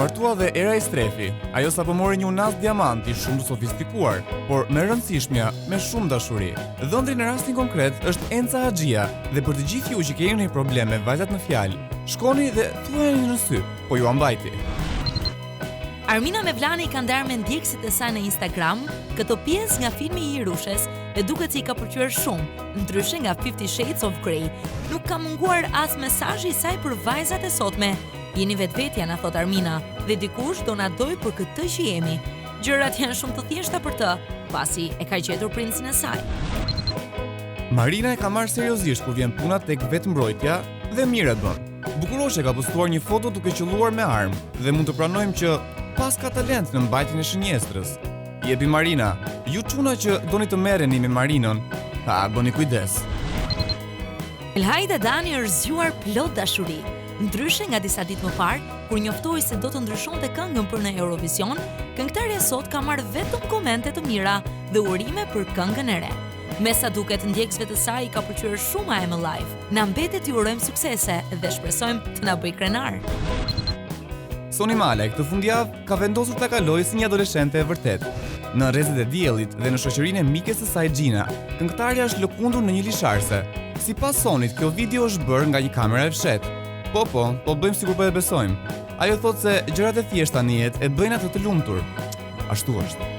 Martua dhe era i strefi, ajo sapo mori një unas diamanti shumë të sofistikuar, por me rëndësishmja, me shumë dashuri. Dhëndri në rastin konkret është Enca Haxhia dhe për të gjithë ju që keni ndonjë problem me vajzat në fjalë, shkoni dhe thuajeni në sy, po ju ambajti. Armina Mevlani ka ndarë me ndjekësit e saj në Instagram këto pjesë nga filmi i Hirushes dhe duket se i ka pëlqyer shumë, ndryshe nga 50 Shades of Grey. Nuk ka munguar as mesazhi i saj për vajzat e sotme. Jeni vetvetja, na thot Armina, dhe dikush do na doj për këtë që jemi. Gjërat janë shumë të thjeshta për të, pasi e ka gjetur princin e saj. Marina e ka marrë seriozisht kur vjen puna tek vetmbrojtja dhe mirë e bën. Bukuroshe ka postuar një foto duke qelluar me armë dhe mund të pranojmë që pas ka talent në mbajtjen e shënjestrës. Jepi Marina, ju çuna që doni të merreni me Marinën, bëni kujdes. Elhajda Dani është zgjuar plot dashuri. Ndryshe nga disa ditë më parë, kur njoftoi se do të ndryshonte këngën për në Eurovision, këngëtarja sot ka marrë vetëm komente të mira dhe urime për këngën e re. Me sa duket ndjekësve të saj i ka pëlqyer shumë I Am Alive. Na mbetet t'ju urojmë suksese dhe shpresojmë të na bëj krenar. Soni Malek këtë fundjavë ka vendosur ta kalojë si një adoleshente e vërtet. Në rrezet e diellit dhe në shoqërinë e mikes së saj Gina, këngëtarja është lëkundur në një lisharse. Sipas Sonit, kjo video është bërë nga një kamera e fshehtë. Po bëjmë sikur po e besojmë. Ajo thotë se gjërat e thjeshta në jetë e bëjnë atë të lumtur. Ashtu është.